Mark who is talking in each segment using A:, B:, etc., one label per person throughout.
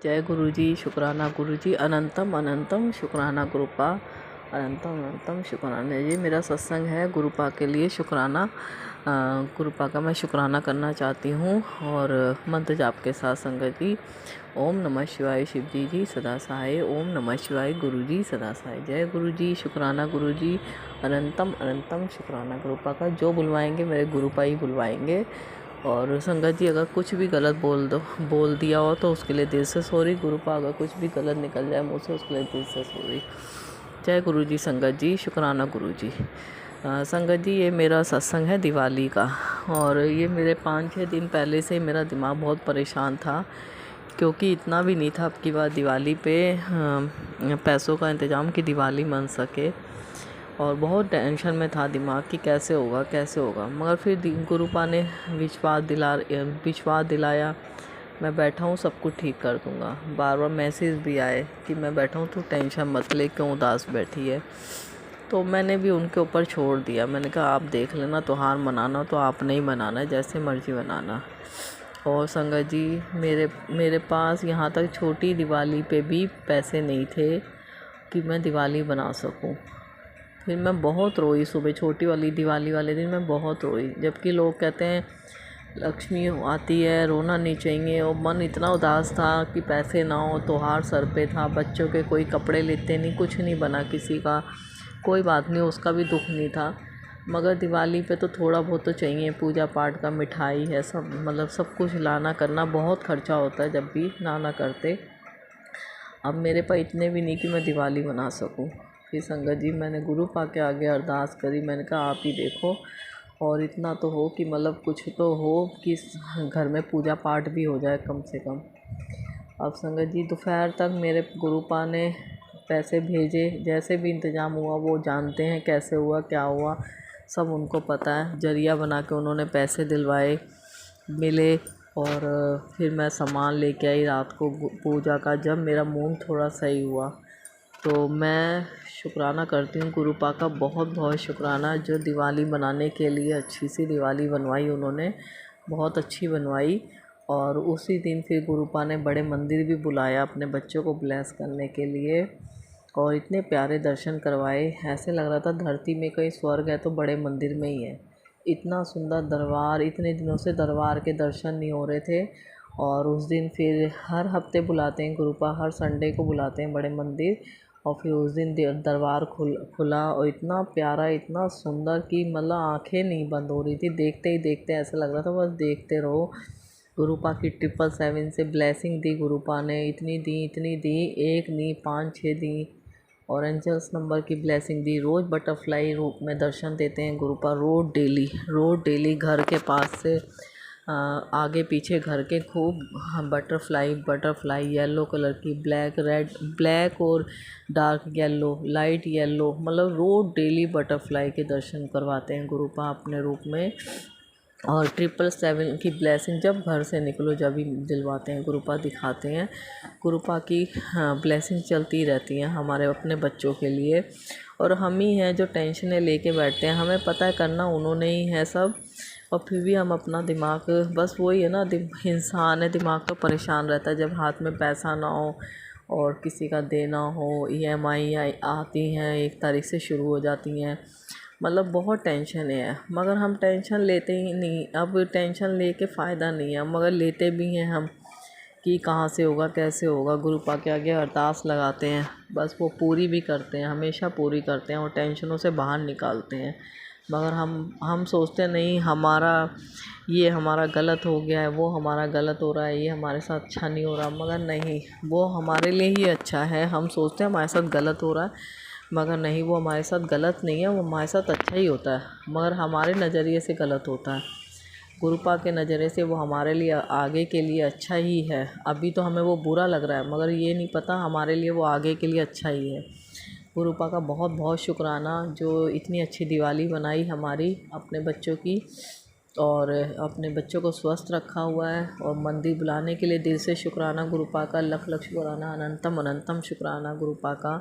A: जय गुरु जी, शुक्राना गुरु जी, अनंतम अनंतम शुक्राना गुरुपा, अनंतम अनंतम शुक्राना। ये मेरा सत्संग है गुरुपा के लिए शुक्राना। गुरुपा का मैं शुक्राना करना चाहती हूँ और मंत्र जाप के साथ संगत जी। ओम नमः शिवाय शिव जी सदा सहाय, ओम नमः शिवाय गुरु जी सदा सहाय। जय गुरु जी, शुक्राना गुरु जी, अनंतम अनंतम शुक्राना गुरुपा का। जो बुलवाएंगे मेरे गुरुपा ही बुलवाएंगे। और संगत जी, अगर कुछ भी गलत बोल दिया हो तो उसके लिए दिल से सॉरी। गुरुपा अगर कुछ भी गलत निकल जाए मुझसे उसके लिए दिल से सॉरी। जय गुरु जी संगत जी, शुक्राना गुरु जी। संगत जी, ये मेरा सत्संग है दिवाली का और ये मेरे 5-6 दिन पहले से मेरा दिमाग बहुत परेशान था, क्योंकि इतना भी नहीं था अब की बार दिवाली पे पैसों का इंतज़ाम कि दिवाली मन सके। और बहुत टेंशन में था दिमाग कि कैसे होगा। मगर फिर गुरुपा ने विश्वास दिलाया, मैं बैठा हूँ, सब कुछ ठीक कर दूँगा। बार बार मैसेज भी आए कि मैं बैठा हूँ, तो टेंशन मत ले, क्यों उदास बैठी है। तो मैंने भी उनके ऊपर छोड़ दिया। मैंने कहा आप देख लेना, त्योहार मनाना तो आपने ही मनाना है, जैसे मर्जी मनाना। और संगत जी, मेरे पास यहाँ तक छोटी दिवाली पे भी पैसे नहीं थे कि मैं दिवाली बना सकूं। फिर मैं बहुत रोई सुबह, छोटी वाली दिवाली वाले दिन मैं बहुत रोई। जबकि लोग कहते हैं लक्ष्मी आती है, रोना नहीं चाहिए। और मन इतना उदास था कि पैसे ना हो, त्योहार सर पे था, बच्चों के कोई कपड़े लेते नहीं, कुछ नहीं बना किसी का। कोई बात नहीं, उसका भी दुख नहीं था, मगर दिवाली पे तो थोड़ा बहुत तो चाहिए। पूजा पाठ का मिठाई है, सब मतलब सब कुछ लाना करना, बहुत खर्चा होता है जब भी लाना करते। अब मेरे पास इतने भी नहीं कि मैं दिवाली बना सकूं। फिर संगत जी, मैंने गुरुपा के आगे अरदास करी। मैंने कहा आप ही देखो, और इतना तो हो कि मतलब कुछ तो हो कि घर में पूजा पाठ भी हो जाए कम से कम। अब संगत जी, दोपहर तक मेरे गुरुपा ने पैसे भेजे, जैसे भी इंतज़ाम हुआ वो जानते हैं कैसे हुआ क्या हुआ, सब उनको पता है। जरिया बना के उन्होंने पैसे दिलवाए, मिले। और फिर मैं सामान लेके आई रात को पूजा का। जब मेरा मूड थोड़ा सही हुआ तो मैं शुक्राना करती हूँ गुरुपा का, बहुत बहुत शुक्राना, जो दिवाली बनाने के लिए अच्छी सी दिवाली बनवाई उन्होंने, बहुत अच्छी बनवाई। और उसी दिन फिर गुरुपा ने बड़े मंदिर भी बुलाया अपने बच्चों को ब्लेस करने के लिए, और इतने प्यारे दर्शन करवाए। ऐसे लग रहा था धरती में कहीं स्वर्ग है तो बड़े मंदिर में ही है। इतना सुंदर दरबार, इतने दिनों से दरबार के दर्शन नहीं हो रहे थे। और उस दिन फिर हर हफ्ते बुलाते हैं गुरुपा, हर संडे को बुलाते हैं बड़े मंदिर। और फिर उस दिन दरबार खुला और इतना प्यारा, इतना सुंदर कि मतलब आंखें नहीं बंद हो रही थी। देखते ही देखते ऐसा लग रहा था बस देखते रहो। गुरुपा की 777 से ब्लेसिंग दी गुरुपा ने, इतनी दी, एक नहीं 5-6 दी। और एंजल्स नंबर की ब्लेसिंग दी। रोज़ बटरफ्लाई रूप में दर्शन देते हैं गुरुपा, रोज़ डेली घर के पास से आगे पीछे घर के खूब बटरफ्लाई येलो कलर की, ब्लैक और डार्क येलो, लाइट येलो, मतलब रोज़ डेली बटरफ्लाई के दर्शन करवाते हैं गुरुपा अपने रूप में। और 777 की ब्लेसिंग जब घर से निकलो जब भी दिलवाते हैं गुरुपा, दिखाते हैं। गुरुपा की ब्लेसिंग चलती रहती हैं हमारे अपने बच्चों के लिए। और हम ही हैं जो टेंशनें लेके बैठते हैं, हमें पता है करना उन्होंने ही है सब, और फिर भी हम अपना दिमाग, बस वही है ना, इंसान है, दिमाग तो परेशान रहता है जब हाथ में पैसा ना हो और किसी का देना हो। EMI आती हैं, 1 तारीख से शुरू हो जाती हैं, मतलब बहुत टेंशन है। मगर हम टेंशन लेते ही नहीं। अब टेंशन लेके फ़ायदा नहीं है, मगर लेते भी हैं हम कि कहाँ से होगा कैसे होगा। गुरुपा के आगे अरदास लगाते हैं, बस वो पूरी भी करते हैं, हमेशा पूरी करते हैं और टेंशनों से बाहर निकालते हैं। मगर हम सोचते नहीं हमारा गलत हो गया है, वो हमारा गलत हो रहा है, ये हमारे साथ अच्छा नहीं हो रहा। मगर नहीं, वो हमारे लिए ही अच्छा है। हम सोचते हैं हमारे साथ गलत हो रहा है, मगर नहीं, वो हमारे साथ गलत नहीं है, वो हमारे साथ अच्छा ही होता है, मगर हमारे नज़रिए से गलत होता है। गुरुपा के नज़रिए से वो हमारे लिए आगे के लिए अच्छा ही है। अभी तो हमें वो बुरा लग रहा है, मगर ये नहीं पता हमारे लिए वो आगे के लिए अच्छा ही है। गुरुपा का बहुत बहुत शुक्राना, जो इतनी अच्छी दिवाली बनाई हमारी अपने बच्चों की, और अपने बच्चों को स्वस्थ रखा हुआ है। और मंदिर बुलाने के लिए दिल से शुक्राना गुरुपा का, लख लख शुक्राना, अनंतम अनंतम शुक्राना गुरुपा का।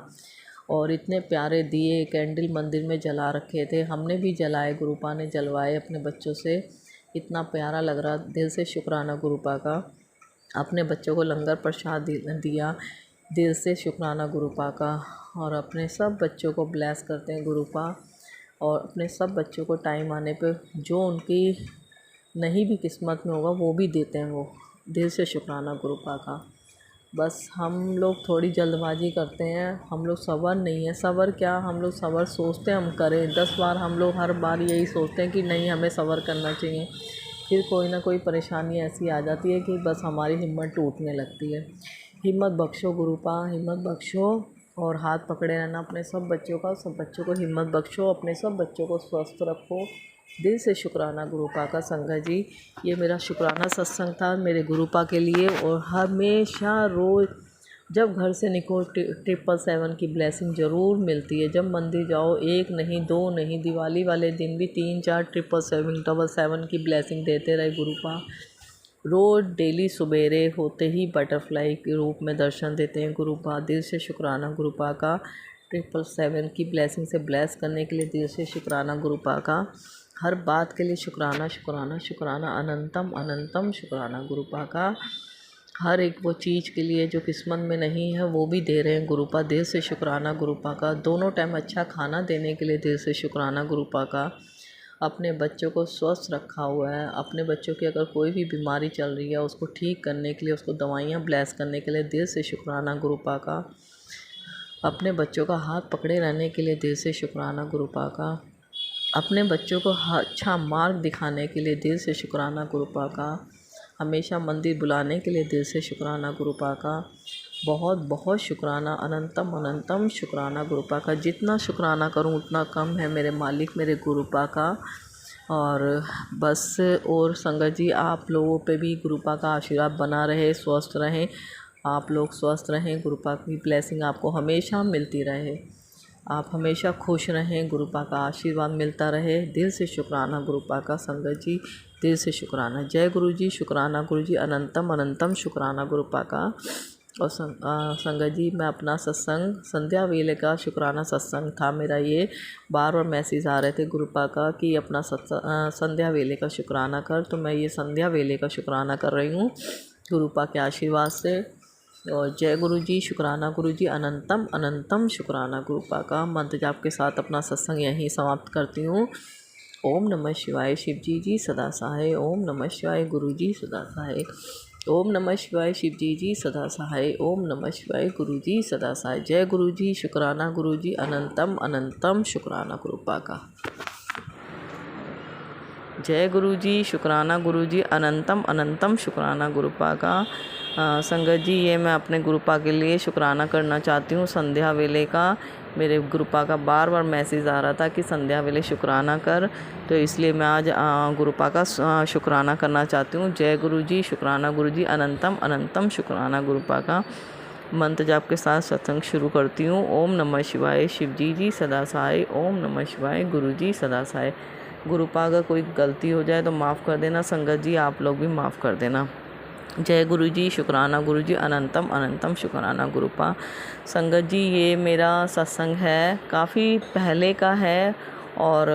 A: और इतने प्यारे दिए कैंडल मंदिर में जला रखे थे, हमने भी जलाए, गुरुपा ने जलवाए अपने बच्चों से। इतना प्यारा लग रहा, दिल से शुक्राना गुरुपा का। अपने बच्चों को लंगर प्रसाद दिया, दिल से शुक्राना गुरुपा का। और अपने सब बच्चों को ब्लेस करते हैं गुरुपा, और अपने सब बच्चों को टाइम आने पे जो उनकी नहीं भी किस्मत में होगा वो भी देते हैं वो। दिल से शुक्राना गुरुपा का। बस हम लोग थोड़ी जल्दबाजी करते हैं, हम लोग सब्र नहीं है। सब्र क्या, हम लोग सब्र सोचते हैं हम करें 10 बार, हम लोग हर बार यही सोचते हैं कि नहीं हमें सब्र करना चाहिए, फिर कोई ना कोई परेशानी ऐसी आ जाती है कि बस हमारी हिम्मत टूटने लगती है। हिम्मत बख्शो गुरुपा, हिम्मत बख्शो, और हाथ पकड़े रहना अपने सब बच्चों का। सब बच्चों को हिम्मत बख्शो, अपने सब बच्चों को स्वस्थ रखो। दिल से शुक्राना गुरुपा का। संगत जी, ये मेरा शुक्राना सत्संग था मेरे गुरुपा के लिए। और हमेशा रोज़ जब घर से निकलो 777 की ब्लेसिंग ज़रूर मिलती है। जब मंदिर जाओ 1 नहीं 2 नहीं, दिवाली वाले दिन भी 3 4 777 की ब्लेसिंग देते रहे गुरुपा। रोज़ डेली सवेरे होते ही बटरफ्लाई के रूप में दर्शन देते हैं गुरुपा। दिल से शुक्राना गुरुपा का। 777 की ब्लेसिंग से ब्लेस करने के लिए दिल से शुक्राना गुरुपा का। हर बात के लिए शुक्राना शुक्राना शुक्राना, अनंतम अनंतम शुक्राना गुरुपा का। हर एक वो चीज़ के लिए जो किस्मत में नहीं है वो भी दे रहे हैं गुरुपा। दिल से शुक्राना गुरुपा का। दोनों टाइम अच्छा खाना देने के लिए दिल से शुक्राना गुरुपा का। अपने बच्चों को स्वस्थ रखा हुआ है। अपने बच्चों की अगर कोई भी बीमारी चल रही है उसको ठीक करने के लिए, उसको दवाइयाँ ब्लेस करने के लिए दिल से शुक्राना गुरुपा का। अपने बच्चों का हाथ पकड़े रहने के लिए दिल से शुक्राना गुरुपा का। अपने बच्चों को अच्छा मार्ग दिखाने के लिए दिल से शुक्राना गुरुपा का। हमेशा मंदिर बुलाने के लिए दिल से शुक्राना गुरुपा का। बहुत बहुत शुक्राना, अनंतम अनंतम शुक्राना गुरुपा का। जितना शुक्राना करूं उतना कम है मेरे मालिक मेरे गुरुपा का। और बस, और संगत जी आप लोगों पे भी गुरुपा का आशीर्वाद बना रहे, स्वस्थ रहें, आप लोग स्वस्थ रहें, गुरुपा की ब्लेसिंग आपको हमेशा मिलती रहे, आप हमेशा खुश रहें, गुरुपा का आशीर्वाद मिलता रहे। दिल से शुक्राना गुरुपा का। संगत जी दिल से शुक्राना। जय गुरु जी, शुक्राना गुरु जी, अनंतम अनंतम शुक्राना गुरुपा का। और संगत जी, मैं अपना सत्संग संध्या वेले का शुक्राना सत्संग था मेरा। ये बार बार मैसेज आ रहे थे गुरुपा का कि अपना संध्या वेले का शुक्राना कर, तो मैं ये संध्या वेले का शुक्राना कर रही हूँ गुरुपा के आशीर्वाद से। और जय गुरु जी, शुक्राना गुरु जी, अनंतम अनंतम शुक्राना गुरुपा का। मंत्र जाप के साथ अपना सत्संग यहीं समाप्त करती हूँ। ओम नमः शिवाय शिव जी सदा सहाय। ओम नमः शिवाय गुरु जी सदा सहाय। ओम नमः शिवाय शिव जी सदा सहाय। ओम नमः शिवाय गुरु जी सदा सहाय। जय गुरु जी, शुक्राना गुरु जी, अनंतम अनंतम शुक्राना गुरुपा का। जय गुरु जी, शुक्राना गुरु जी, अनंतम अनंतम शुक्राना गुरुपा का। संगत जी, ये मैं अपने गुरुपा के लिए शुक्राना करना चाहती हूँ संध्या वेले का। मेरे गुरुपा का बार बार मैसेज आ रहा था कि संध्या वेले शुक्राना कर, तो इसलिए मैं आज गुरुपा का शुक्राना करना चाहती हूँ। जय गुरु जी, शुक्राना गुरु जी, अनंतम अनंतम शुक्राना गुरुपा का। मंत्र जाप के साथ सत्संग शुरू करती हूँ। ओम नमः शिवाय शिव जी सदा सहाय। ओम नमः शिवाय गुरु जी सदा सहाय। गुरुपा अगर कोई गलती हो जाए तो माफ़ कर देना। संगत जी आप लोग भी माफ़ कर देना। जय गुरु जी, शुक्राना गुरु जी, अनंतम अनंतम शुक्राना गुरुपा। संगत जी, ये मेरा सत्संग है काफ़ी पहले का है, और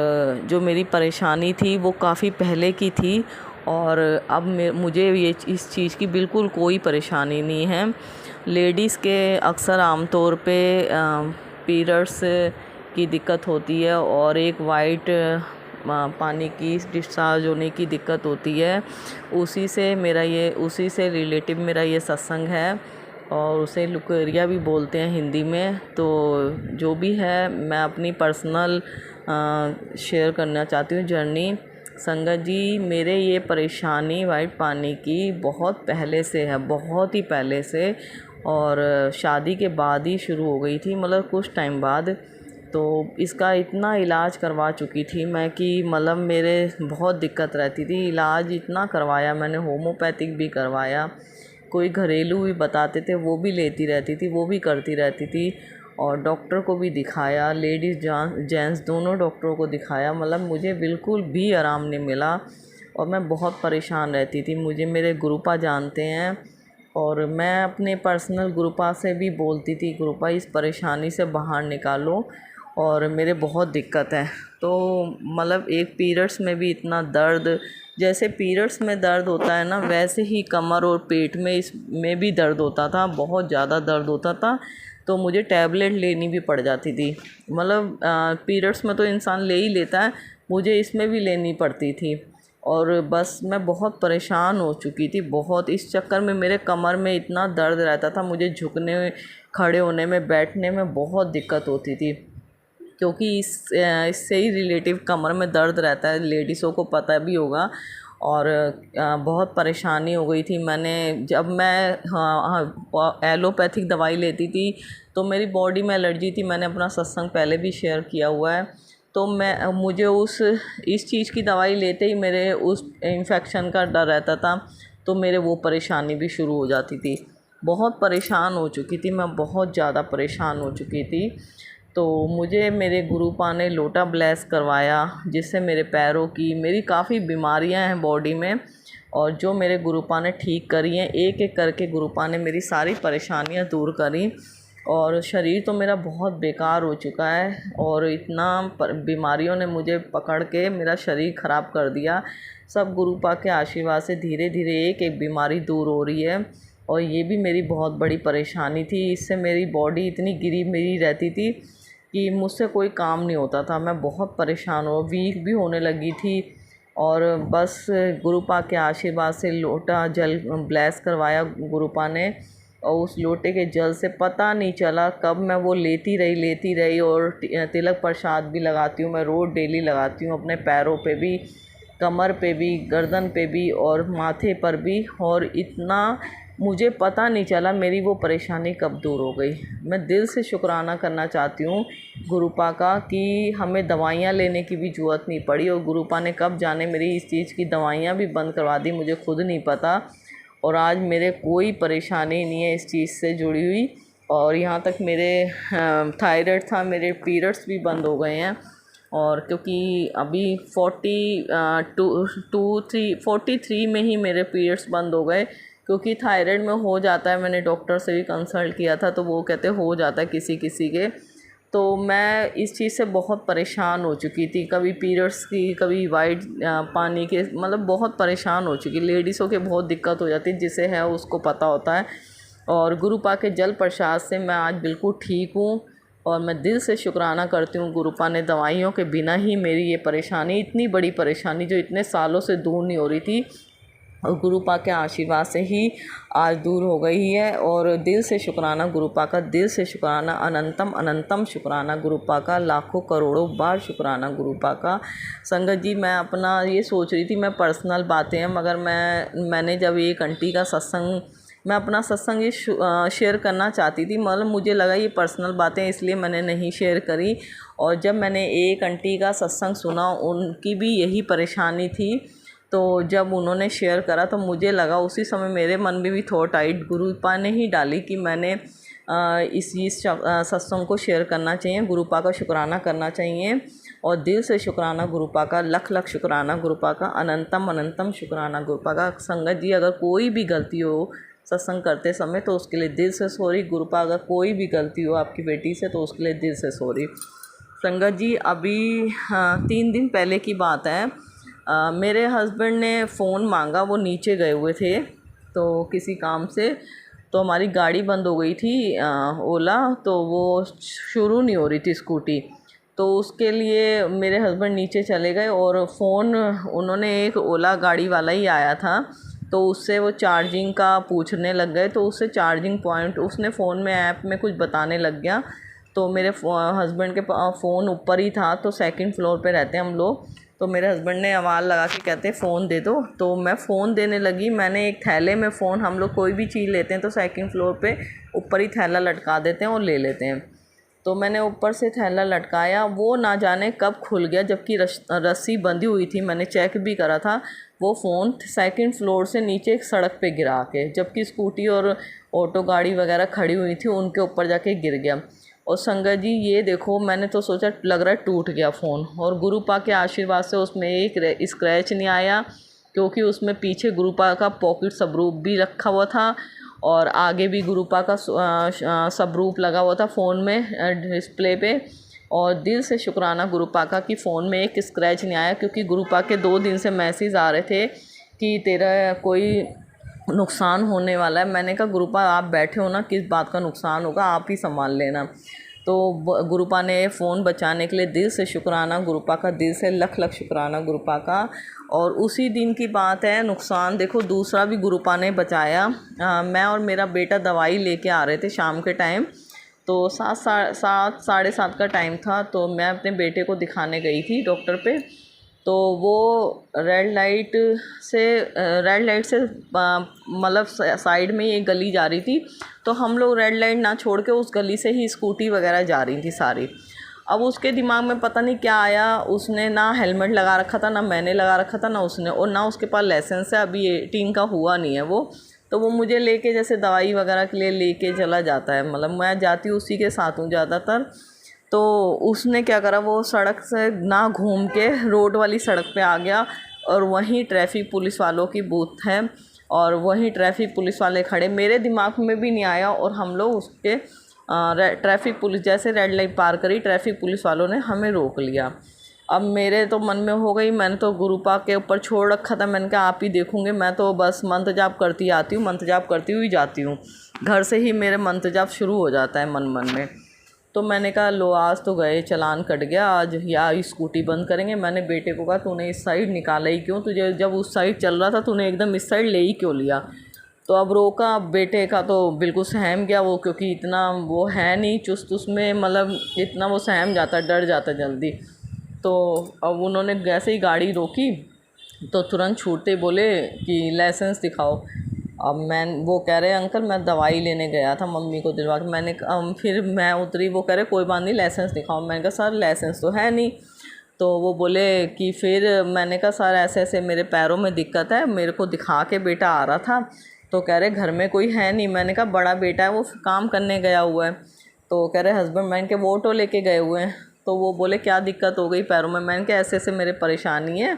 A: जो मेरी परेशानी थी वो काफ़ी पहले की थी, और अब मुझे ये इस चीज़ की बिल्कुल कोई परेशानी नहीं है। लेडीज़ के अक्सर आमतौर पे पीरियड्स की दिक्कत होती है, और एक वाइट पानी की डिस्चार्ज होने की दिक्कत होती है। उसी से रिलेटिव मेरा ये सत्संग है, और उसे लुकेरिया भी बोलते हैं हिंदी में। तो जो भी है, मैं अपनी पर्सनल शेयर करना चाहती हूँ जर्नी। संगत जी, मेरे ये परेशानी वाइट पानी की बहुत पहले से है, बहुत ही पहले से, और शादी के बाद ही शुरू हो गई थी, मतलब कुछ टाइम बाद। तो इसका इतना इलाज करवा चुकी थी मैं कि मतलब मेरे बहुत दिक्कत रहती थी। इलाज इतना करवाया मैंने, होम्योपैथिक भी करवाया, कोई घरेलू भी बताते थे वो भी लेती रहती थी, वो भी करती रहती थी, और डॉक्टर को भी दिखाया, लेडीज़ जेंट्स दोनों डॉक्टरों को दिखाया, मतलब मुझे बिल्कुल भी आराम नहीं मिला, और मैं बहुत परेशान रहती थी। मुझे मेरे गुरुपा जानते हैं, और मैं अपने पर्सनल गुरुपा से भी बोलती थी, गुरुपा इस परेशानी से बाहर निकालो। और मेरे बहुत दिक्कत है। तो मतलब एक पीरियड्स में भी इतना दर्द, जैसे पीरियड्स में दर्द होता है ना, वैसे ही कमर और पेट में इसमें भी दर्द होता था, बहुत ज़्यादा दर्द होता था। तो मुझे टैबलेट लेनी भी पड़ जाती थी। मतलब पीरियड्स में तो इंसान ले ही लेता है, मुझे इसमें भी लेनी पड़ती थी। और बस मैं बहुत परेशान हो चुकी थी, बहुत। इस चक्कर में मेरे कमर में इतना दर्द रहता था, मुझे झुकने, खड़े होने में, बैठने में बहुत दिक्कत होती थी, क्योंकि इससे ही रिलेटिव कमर में दर्द रहता है, लेडीज़ों को पता भी होगा। और बहुत परेशानी हो गई थी। मैंने जब मैं एलोपैथिक दवाई लेती थी तो मेरी बॉडी में एलर्जी थी, मैंने अपना सत्संग पहले भी शेयर किया हुआ है। तो मुझे इस चीज़ की दवाई लेते ही मेरे उस इन्फेक्शन का डर रहता था, तो मेरे वो परेशानी भी शुरू हो जाती थी। बहुत परेशान हो चुकी थी मैं, बहुत ज़्यादा परेशान हो चुकी थी। तो मुझे मेरे गुरुपा ने लोटा ब्लेस करवाया, जिससे मेरे पैरों की, मेरी काफ़ी बीमारियां हैं बॉडी में, और जो मेरे गुरुपा ने ठीक करी हैं, एक एक करके गुरुपा ने मेरी सारी परेशानियां दूर करी। और शरीर तो मेरा बहुत बेकार हो चुका है, और इतना बीमारियों ने मुझे पकड़ के मेरा शरीर ख़राब कर दिया। सब गुरुपा के आशीर्वाद से धीरे धीरे एक एक बीमारी दूर हो रही है। और ये भी मेरी बहुत बड़ी परेशानी थी, इससे मेरी बॉडी इतनी गिरी मिरी रहती थी कि मुझसे कोई काम नहीं होता था। मैं बहुत परेशान हो, वीक भी होने लगी थी। और बस गुरुपा के आशीर्वाद से लोटा जल ब्लेस करवाया गुरुपा ने, और उस लोटे के जल से पता नहीं चला कब मैं वो लेती रही। और तिलक प्रसाद भी लगाती हूँ मैं, रोज़ डेली लगाती हूँ, अपने पैरों पे भी, कमर पे भी, गर्दन पे भी, और माथे पर भी। और इतना मुझे पता नहीं चला मेरी वो परेशानी कब दूर हो गई। मैं दिल से शुक्राना करना चाहती हूँ गुरुपा का कि हमें दवाइयाँ लेने की भी ज़रूरत नहीं पड़ी, और गुरुपा ने कब जाने मेरी इस चीज़ की दवाइयाँ भी बंद करवा दी, मुझे खुद नहीं पता। और आज मेरे कोई परेशानी नहीं है इस चीज़ से जुड़ी हुई। और यहाँ तक मेरे थायराइड था, मेरे पीरियड्स भी बंद हो गए हैं। और क्योंकि अभी 43 में ही मेरे पीरियड्स बंद हो गए, क्योंकि थायराइड में हो जाता है। मैंने डॉक्टर से भी कंसल्ट किया था, तो वो कहते हो जाता है किसी किसी के। तो मैं इस चीज़ से बहुत परेशान हो चुकी थी, कभी पीरियड्स की, कभी वाइट पानी के, मतलब बहुत परेशान हो चुकी। लेडीज़ों के बहुत दिक्कत हो जाती है, जिसे है उसको पता होता है। और गुरुपा के जल प्रसाद से मैं आज बिल्कुल ठीक हूँ। और मैं दिल से शुक्राना करती हूँ, गुरुपा ने दवाइयों के बिना ही मेरी ये परेशानी, इतनी बड़ी परेशानी जो इतने सालों से दूर नहीं हो रही थी, और गुरुपा के आशीर्वाद से ही आज दूर हो गई है। और दिल से शुक्राना गुरुपा का, दिल से शुक्राना, अनंतम अनंतम शुक्राना गुरुपा का, लाखों करोड़ों बार शुक्राना गुरुपा का। संगत जी, मैं अपना ये सोच रही थी, मैं पर्सनल बातें हैं, मगर मैंने जब एक आंटी का सत्संग, मैं अपना सत्संग ये शेयर करना चाहती थी, मतलब मुझे लगा ये पर्सनल बातें, इसलिए मैंने नहीं शेयर करी। और जब मैंने एक आंटी का सत्संग सुना, उनकी भी यही परेशानी थी, तो जब उन्होंने शेयर करा तो मुझे लगा, उसी समय मेरे मन में भी थॉट आई, गुरुपा ने ही डाली कि मैंने इस सत्संग को शेयर करना चाहिए, गुरुपा का शुक्राना करना चाहिए। और दिल से शुक्राना गुरुपा का, लख लख शुक्राना गुरुपा का, अनंतम अनंतम शुक्राना गुरुपा का। संगत जी, अगर कोई भी गलती हो सत्संग करते समय तो उसके लिए दिल से सॉरी। गुरुपा, अगर कोई भी गलती हो आपकी बेटी से तो उसके लिए दिल से सॉरी। संगत जी, अभी 3 दिन पहले की बात है, मेरे हस्बैंड ने फ़ोन मांगा, वो नीचे गए हुए थे तो किसी काम से, तो हमारी गाड़ी बंद हो गई थी ओला, तो वो शुरू नहीं हो रही थी स्कूटी। तो उसके लिए मेरे हस्बैंड नीचे चले गए, और फ़ोन उन्होंने, एक ओला गाड़ी वाला ही आया था, तो उससे वो चार्जिंग का पूछने लग गए। तो उससे चार्जिंग पॉइंट उसने फ़ोन में ऐप में कुछ बताने लग गया। तो मेरे हस्बैंड के फ़ोन ऊपर ही था, तो सेकंड फ्लोर पे रहते हैं हम लोग। तो मेरे हस्बैंड ने आवाज़ लगा के कहते फ़ोन दे दो, तो मैं फ़ोन देने लगी। मैंने एक थैले में फ़ोन, हम लोग कोई भी चीज़ लेते हैं तो सेकंड फ्लोर पे ऊपर ही थैला लटका देते हैं और ले लेते हैं। तो मैंने ऊपर से थैला लटकाया, वो ना जाने कब खुल गया, जबकि रस्सी बंधी हुई थी, मैंने चेक भी करा था। वो फ़ोन सेकंड फ्लोर से नीचे एक सड़क पे गिरा के, जबकि स्कूटी और ऑटो गाड़ी वगैरह खड़ी हुई थी, उनके ऊपर जाके गिर गया। और संगत जी, ये देखो, मैंने तो सोचा लग रहा है टूट गया फ़ोन, और गुरुपा के आशीर्वाद से उसमें एक स्क्रैच नहीं आया, क्योंकि उसमें पीछे गुरुपा का पॉकेट सबरूप भी रखा हुआ था, और आगे भी गुरुपा का सबरूप लगा हुआ था फ़ोन में डिस्प्ले पे। और दिल से शुक्राना गुरुपाका की फ़ोन में एक स्क्रैच नहीं आया, क्योंकि गुरुपा के 2 दिन से मैसेज आ रहे थे कि तेरा कोई नुकसान होने वाला है। मैंने कहा गुरुपा आप बैठे हो ना, किस बात का नुकसान होगा, आप ही संभाल लेना। तो गुरुपा ने फ़ोन बचाने के लिए दिल से शुक्राना गुरुपा का, दिल से लख लख शुक्राना गुरुपा का। और उसी दिन की बात है, नुकसान देखो दूसरा भी गुरुपा ने बचाया। मैं और मेरा बेटा दवाई लेके आ रहे थे शाम के टाइम, तो 7 साढ़े 7 का टाइम था। तो मैं अपने बेटे को दिखाने गई थी डॉक्टर पे। तो वो रेड लाइट से मतलब साइड में एक गली जा रही थी, तो हम लोग रेड लाइट ना छोड़ के उस गली से ही स्कूटी वगैरह जा रही थी सारी। अब उसके दिमाग में पता नहीं क्या आया, उसने ना हेलमेट लगा रखा था, ना मैंने लगा रखा था, ना उसने, और ना उसके पास लाइसेंस है, अभी 18 का हुआ नहीं है वो। तो वो मुझे लेके जैसे दवाई वगैरह के लिए लेके चला जाता है, मतलब मैं जाती हूँ उसी के साथ हूँ ज़्यादातर। तो उसने क्या करा, वो सड़क से ना घूम के रोड वाली सड़क पे आ गया, और वहीं ट्रैफिक पुलिस वालों की बूथ है, और वहीं ट्रैफिक पुलिस वाले खड़े। मेरे दिमाग में भी नहीं आया, और हम लोग उसके ट्रैफिक पुलिस जैसे रेड लाइट पार करी, ट्रैफिक पुलिस वालों ने हमें रोक लिया। अब मेरे तो मन में हो गई, मैंने तो गुरुपा के ऊपर छोड़ रखा था, मैंने कहा आप ही देखूँगे, मैं तो बस मंत्र जाप करती आती हूँ, मंत्र जाप करती हुई जाती हूँ, घर से ही मेरे मंत्र जाप शुरू हो जाता है मन मन में। तो मैंने कहा लो आज तो गए, चालान कट गया आज, या स्कूटी बंद करेंगे। मैंने बेटे को कहा तूने इस साइड निकाला ही क्यों, तुझे जब उस साइड चल रहा था तूने एकदम इस साइड ले ही क्यों लिया। तो अब रोका, बेटे का तो बिल्कुल सहम गया वो, क्योंकि इतना वो है नहीं चुस्त उसमें, मतलब इतना वो सहम जाता, डर जाता जल्दी। तो अब उन्होंने जैसे ही गाड़ी रोकी तो तुरंत छूटते बोले कि लाइसेंस दिखाओ। अब वो कह रहे अंकल मैं दवाई लेने गया था मम्मी को दिलवा के। मैंने फिर मैं उतरी, वो कह रहे कोई बात नहीं लाइसेंस दिखाओ। मैंने कहा सर लाइसेंस तो है नहीं। तो वो बोले कि फिर मैंने कहा सर ऐसे ऐसे मेरे पैरों में दिक्कत है, मेरे को दिखा के बेटा आ रहा था। तो कह रहे घर में कोई है नहीं। मैंने कहा बड़ा बेटा है वो काम करने गया हुआ है। तो कह रहे हस्बैंड, मैंने के वो ऑटो लेके गए हुए हैं। तो वो बोले क्या दिक्कत हो गई पैरों में। मैंने कहा ऐसे ऐसे मेरे परेशानी है,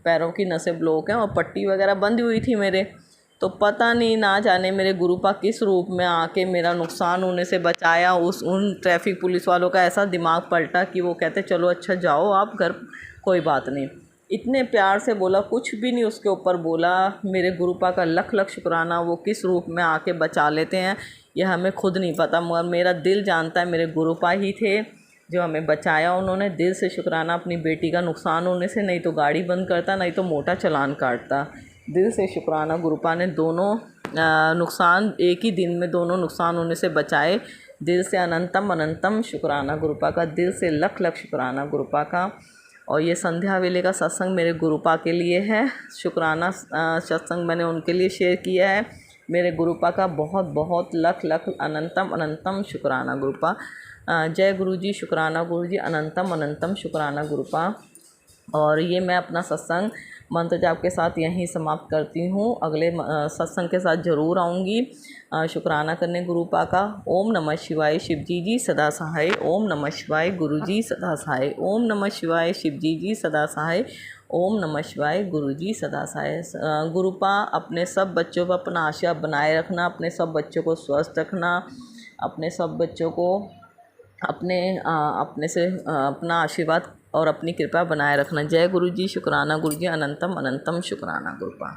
A: पैरों की नसें ब्लॉक हैं और पट्टी वगैरह बंधी हुई थी मेरे। तो पता नहीं ना जाने मेरे गुरुपा किस रूप में आके मेरा नुकसान होने से बचाया। उन ट्रैफिक पुलिस वालों का ऐसा दिमाग पलटा कि वो कहते चलो अच्छा जाओ आप घर, कोई बात नहीं। इतने प्यार से बोला, कुछ भी नहीं उसके ऊपर बोला। मेरे गुरुपा का लख लख शुक्राना, वो किस रूप में आके बचा लेते हैं ये हमें खुद नहीं पता, मगर मेरा दिल जानता है मेरे गुरुपा ही थे जो हमें बचाया। उन्होंने दिल से शुक्राना, अपनी बेटी का नुकसान होने से, नहीं तो गाड़ी बंद करता, नहीं तो मोटा चालान काटता। दिल से शुक्राना गुरुपा ने दोनों नुकसान एक ही दिन में दोनों नुकसान होने से बचाए। दिल से अनंतम अनंतम शुक्राना गुरुपा का, दिल से लख लख शुक्राना गुरुपा का। और ये संध्या वेले का सत्संग मेरे गुरुपा के लिए है। शुक्राना सत्संग मैंने उनके लिए शेयर किया है। मेरे गुरुपा का बहुत बहुत लख लख अनंतम अनंतम शुक्राना गुरुपा। जय गुरुजी, शुक्राना गुरुजी, अनंतम अनंतम शुक्राना गुरुपा। और ये मैं अपना सत्संग मंत्र जाप के साथ यहीं समाप्त करती हूँ। अगले सत्संग के साथ ज़रूर आऊँगी शुक्राना करने गुरुपा का। ओम नमः शिवाय, शिवजी जी सदा सहाय। ओम नमः शिवाय, गुरुजी सदा सहाय। ओम नमः शिवाय, शिवजी जी सदा सहाय। ओम नमः शिवाय, गुरुजी सदा सहाय। गुरुपा अपने सब बच्चों पर अपना आशीर्वाद बनाए रखना, अपने सब बच्चों को स्वस्थ रखना, अपने सब बच्चों को अपने से अपना आशीर्वाद और अपनी कृपा बनाए रखना। जय गुरु जी, शुक्राना गुरु जी, अनंतम अनंतम शुक्राना गुरुपा।